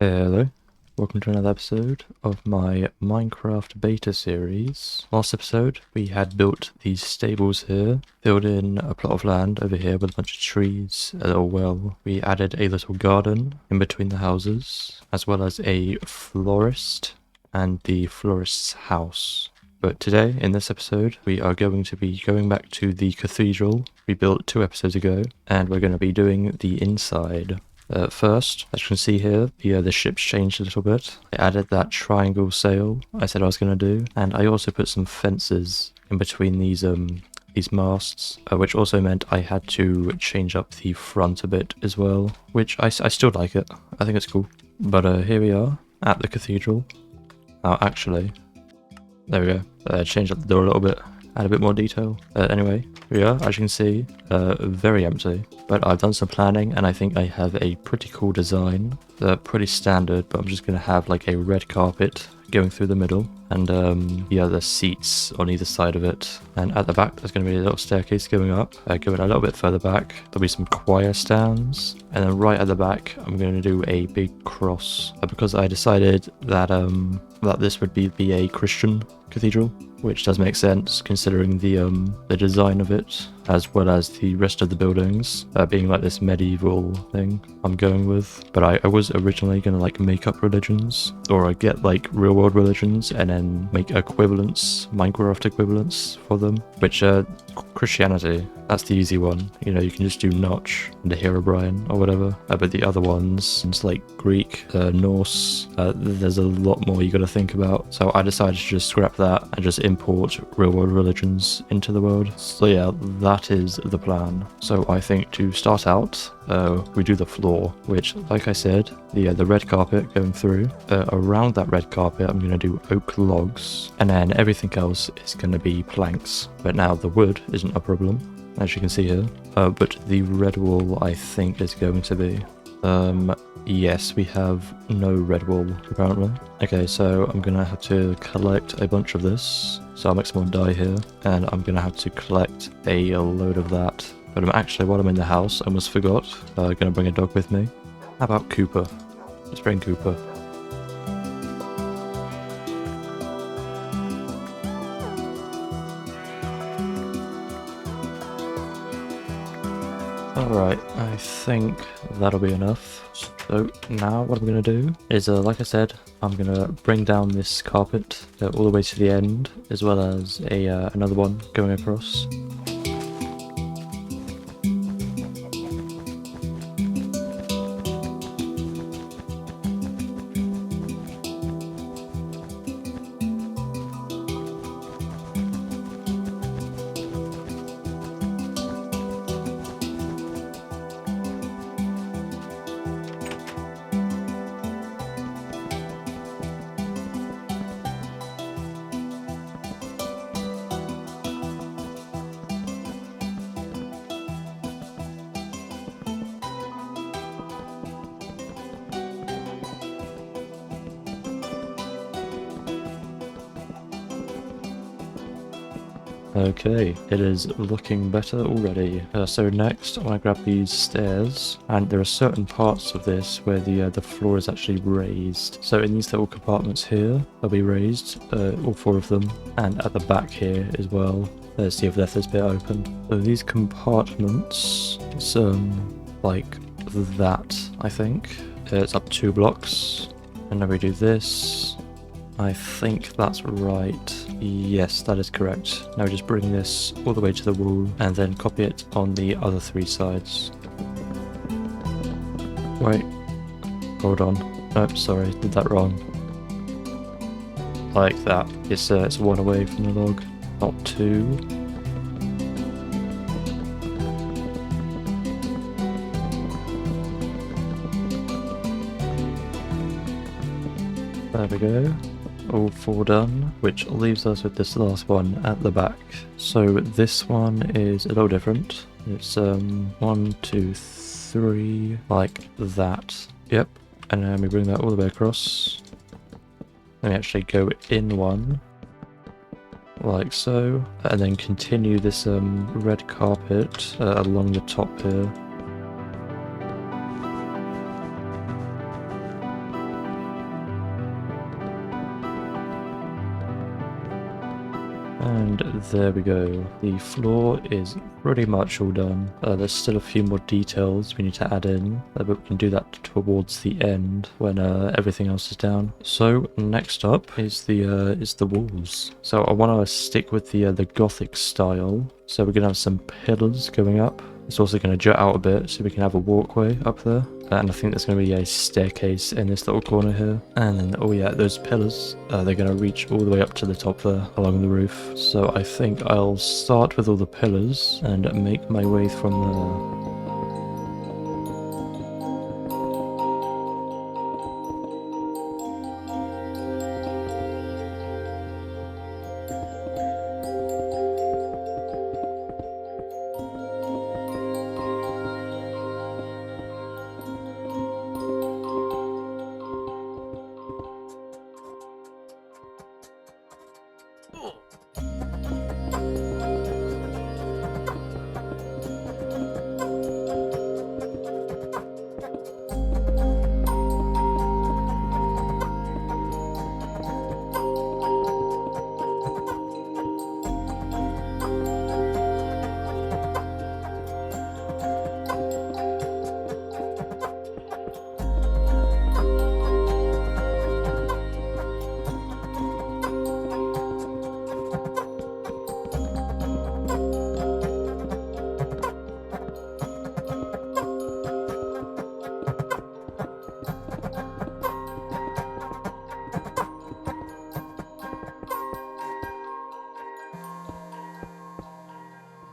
Hello, welcome to another episode of my Minecraft beta series. Last episode we had built these stables here, filled in a plot of land over here with a bunch of trees, a little well. We added a little garden in between the houses, as well as a florist and the florist's house. But today, in this episode, we are going to be going back to the cathedral we built 2 episodes ago, and we're going to be doing the inside. First, as you can see here, the ship's changed a little bit. I added that triangle sail I said I was going to do, and I also put some fences in between these masts, which also meant I had to change up the front a bit as well, which I still like it. I think it's cool. But here we are at the cathedral. Oh, actually, there we go. Change up the door a little bit, add a bit more detail. Anyway, here we are, as you can see, very empty. But I've done some planning and I think I have a pretty cool design. Pretty standard, but I'm just going to have like a red carpet going through the middle. And the seats on either side of it. And at the back there's going to be a little staircase going up. Going a little bit further back, there'll be some choir stands. And then right at the back I'm going to do a big cross. Because I decided that that this would be a Christian cathedral, which does make sense considering the design of it, as well as the rest of the buildings being like this medieval thing I'm going with. But I was originally going to like make up religions, or get like real world religions and then make equivalents, Minecraft equivalents for them, which Christianity, that's the easy one. You know, you can just do Notch and the Herobrine or whatever. But the other ones, it's like Greek, Norse, there's a lot more you got to think about. So I decided to just scrap that and just import real world religions into the world. So yeah, that is the plan. So I think to start out, we do the floor, which, like I said, the red carpet going through. Around that red carpet, I'm going to do oak logs, and then everything else is going to be planks. But now the wood isn't a problem, as you can see here. But the red wool, I think, is going to be. Yes, we have no red wool, apparently. Okay, so I'm going to have to collect a bunch of this. So I'll make some more dye here, and I'm going to have to collect a load of that. But while I'm in the house, I almost forgot. I'm going to bring a dog with me. How about Cooper? Let's bring Cooper. Alright, I think that'll be enough. So now what I'm going to do is, like I said, I'm going to bring down this carpet all the way to the end, as well as another one going across. Okay, it is looking better already. So next, I want to grab these stairs, and there are certain parts of this where the floor is actually raised. So in these little compartments here, they'll be raised, all 4 of them, and at the back here as well. Let's see if left this bit open. So these compartments, it's like that, I think. It's up 2 blocks, and then we do this. I think that's right. Yes, that is correct. Now just bring this all the way to the wall and then copy it on the other 3 sides. Wait. Hold on. Nope, sorry, did that wrong. Like that. It's 1 away from the log, not 2. There we go. All 4 done, which leaves us with this last one at the back. So this one is a little different. It's 1, 2, 3, like that. Yep. And then we bring that all the way across. Then we actually go in one, like so, and then continue this red carpet along the top here. And there we go. The floor is pretty much all done. There's still a few more details we need to add in, but we can do that towards the end when everything else is down. So next up is the walls. So I want to stick with the Gothic style. So we're gonna have some pillars going up. It's also going to jut out a bit so we can have a walkway up there. And I think there's going to be a staircase in this little corner here. And then, oh yeah, those pillars, they're going to reach all the way up to the top there along the roof. So I think I'll start with all the pillars and make my way from there.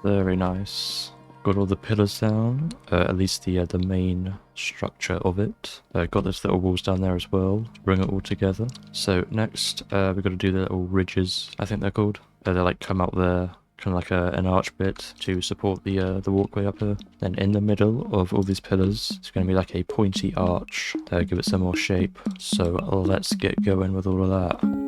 Very nice. Got all the pillars down, at least the main structure of it. Got those little walls down there as well to bring it all together. So next, we've got to do the little ridges, I think they're called. They like come out there, kind of like an arch bit to support the walkway up here. Then in the middle of all these pillars, it's going to be like a pointy arch to give it some more shape. So let's get going with all of that.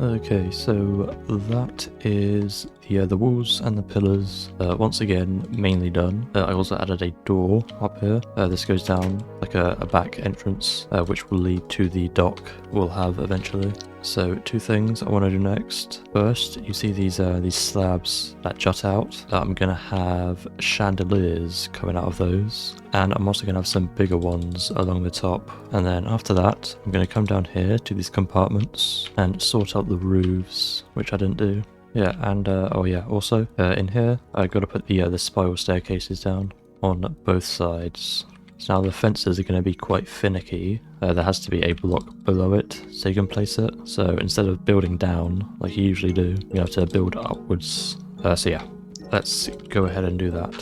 Okay, so that is the walls and the pillars, once again, mainly done. I also added a door up here. This goes down like a back entrance, which will lead to the dock we'll have eventually. So two things I want to do next. First, you see these slabs that jut out. I'm going to have chandeliers coming out of those. And I'm also going to have some bigger ones along the top. And then after that, I'm going to come down here to these compartments and sort out the roofs, which I didn't do. Yeah, and oh yeah, also in here, I've got to put the spiral staircases down on both sides. So now the fences are going to be quite finicky. There has to be a block below it so you can place it. So instead of building down like you usually do, you have to build upwards. So yeah, let's go ahead and do that.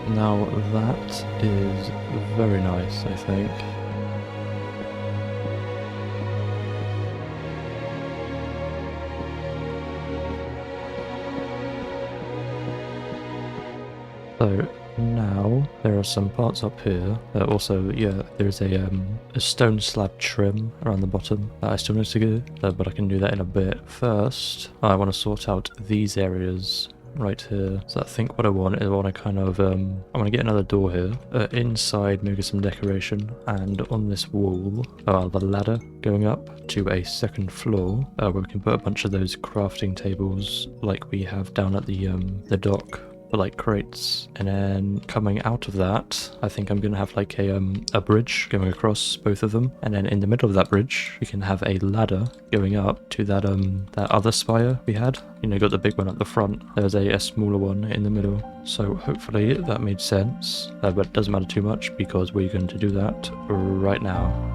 Now that is very nice, I think. So now there are some parts up here. Also, yeah, there's a stone slab trim around the bottom that I still need to do, but I can do that in a bit. First, I want to sort out these areas right here. So I think what I want is I want to kind of I want to get another door here. Inside, maybe some decoration, and on this wall, the ladder going up to a second floor, where we can put a bunch of those crafting tables like we have down at the dock. For like crates, and then coming out of that, I think I'm gonna have like a bridge going across both of them, and then in the middle of that bridge, we can have a ladder going up to that that other spire we had. You know, got the big one at the front. There's a smaller one in the middle. So hopefully that made sense, but it doesn't matter too much because we're going to do that right now.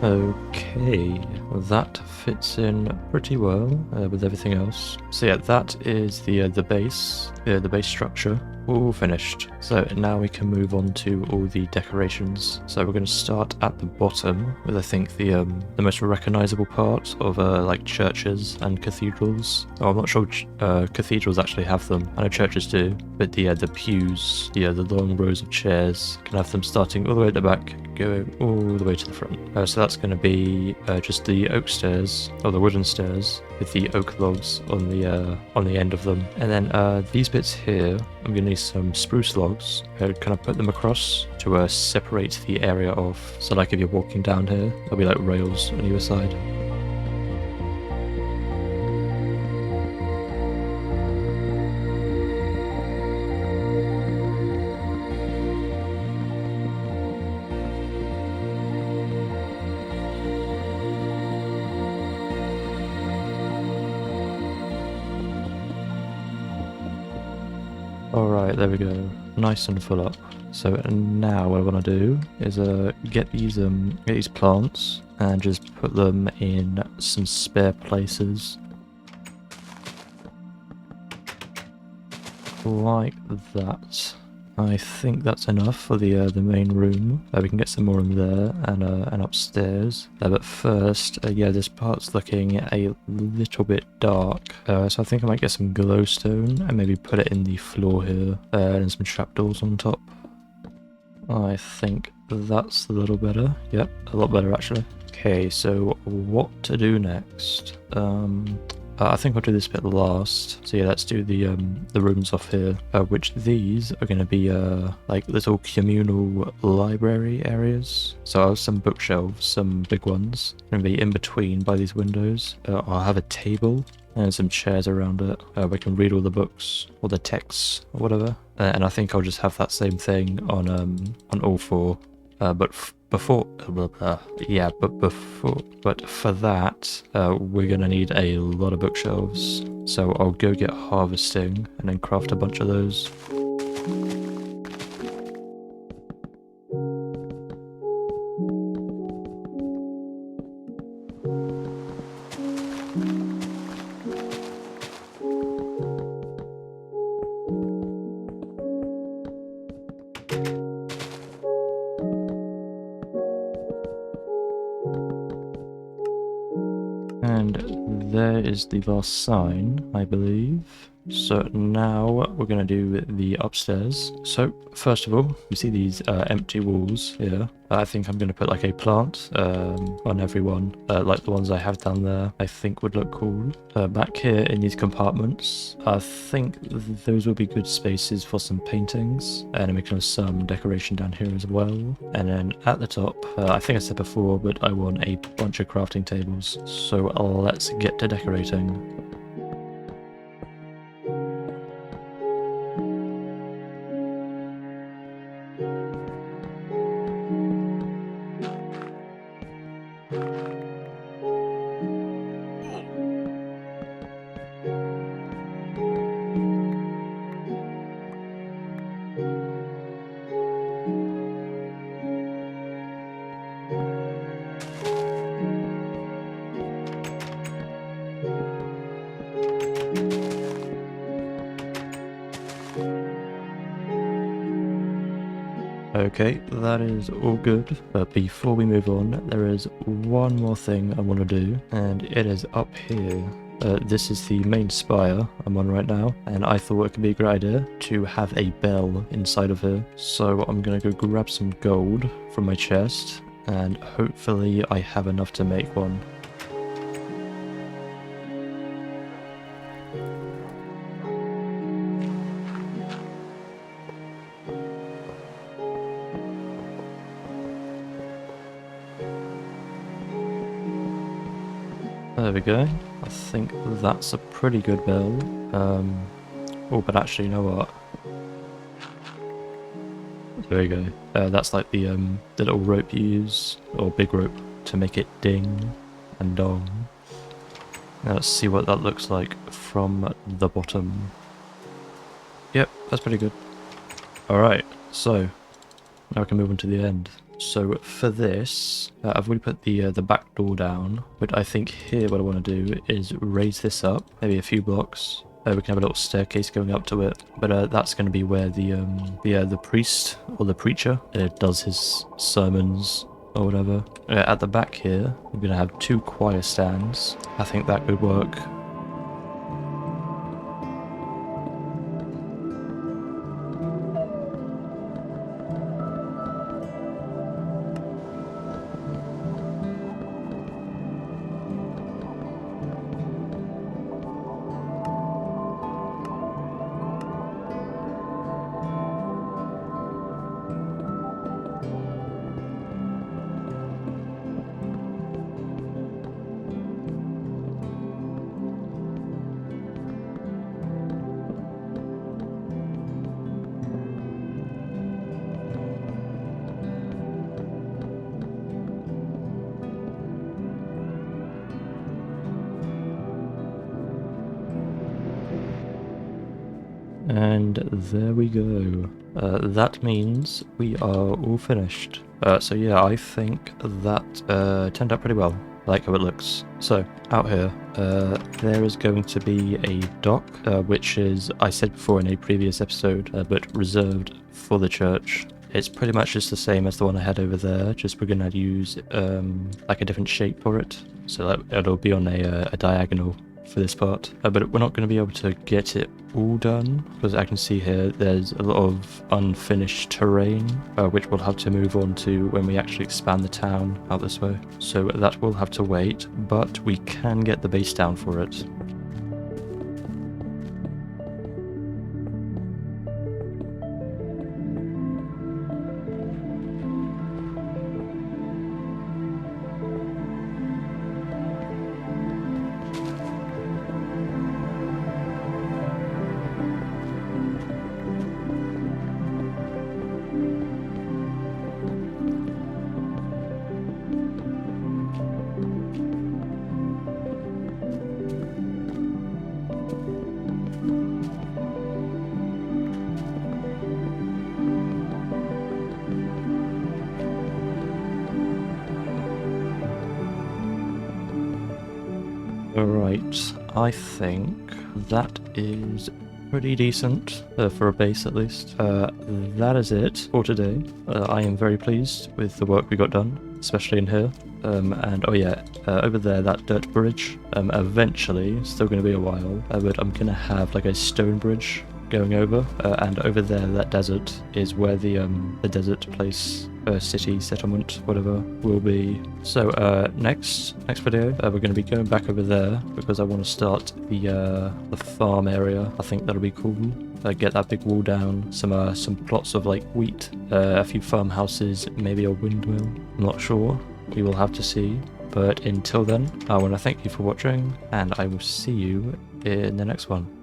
Okay, that fits in pretty well with everything else. So yeah, that is the base structure, all finished. So now we can move on to all the decorations. So we're going to start at the bottom with I think the most recognizable part of like churches and cathedrals. Oh, I'm not sure cathedrals actually have them. I know churches do, but the pews, the long rows of chairs, can have them starting all the way at the back, going all the way to the front. So that's going to be just the oak stairs, or the wooden stairs, with the oak logs on the end of them. And then these bits here, I'm going to need some spruce logs. Kind of put them across to separate the area off. So like if you're walking down here, there'll be like rails on either side. Alright, there we go. Nice and full up. So now what I want to do is get these plants and just put them in some spare places. Like that. I think that's enough for the main room. We can get some more in there and upstairs. But first, yeah, this part's looking a little bit dark. So I think I might get some glowstone and maybe put it in the floor here and some trapdoors on top. I think that's a little better. Yep, a lot better actually. Okay, so what to do next? I think I'll do this bit last. So yeah, let's do the rooms off here, which these are going to be like little communal library areas. So I'll have some bookshelves, some big ones, going to be in between by these windows. I'll have a table and some chairs around it. We can read all the books or the texts or whatever. And I think I'll just have that same thing on all four. But for that, we're gonna need a lot of bookshelves. So I'll go get harvesting and then craft a bunch of those. And there is the last sign, I believe. So now we're going to do the upstairs. So first of all, you see these empty walls here. I think I'm going to put like a plant on every one, like the ones I have down there. I think would look cool. Back here in these compartments, I think those will be good spaces for some paintings, and we can have some decoration down here as well. And then at the top, I think I said before, but I want a bunch of crafting tables. So let's get to decorating. Okay, that is all good, but before we move on, there is one more thing I want to do, and it is up here. This is the main spire I'm on right now, and I thought it could be a great idea to have a bell inside of here. So I'm gonna go grab some gold from my chest, and hopefully I have enough to make one. There we go. I think that's a pretty good bell. Oh, but actually, you know what? There we go. That's like the little rope you use, or big rope, to make it ding and dong. Now let's see what that looks like from the bottom. Yep, that's pretty good. Alright, so now I can move on to the end. So for this, I've already put the back door down, but I think here what I want to do is raise this up, maybe a few blocks. We can have a little staircase going up to it, but that's going to be where the priest or the preacher does his sermons or whatever. At the back here, we're going to have 2 choir stands. I think that could work. And there we go. That means we are all finished. So yeah, I think that turned out pretty well. I like how it looks. So, out here, there is going to be a dock, which is, I said before in a previous episode, but reserved for the church. It's pretty much just the same as the one I had over there, just we're going to use like a different shape for it. So that it'll be on a diagonal for this part, but we're not going to be able to get it all done because I can see here there's a lot of unfinished terrain which we'll have to move on to when we actually expand the town out this way, so that will have to wait, but we can get the base down for it. Alright, I think that is pretty decent, for a base at least. That is it for today. I am very pleased with the work we got done, especially in here. And oh yeah, over there, that dirt bridge, eventually, it's still going to be a while, but I'm going to have like a stone bridge going over, and over there, that desert is where the desert place, city, settlement, whatever, will be. So next video, we're going to be going back over there because I want to start the farm area. I think that'll be cool. Get that big wall down, some plots of like wheat, a few farmhouses, maybe a windmill. I'm not sure. We will have to see. But until then, I want to thank you for watching, and I will see you in the next one.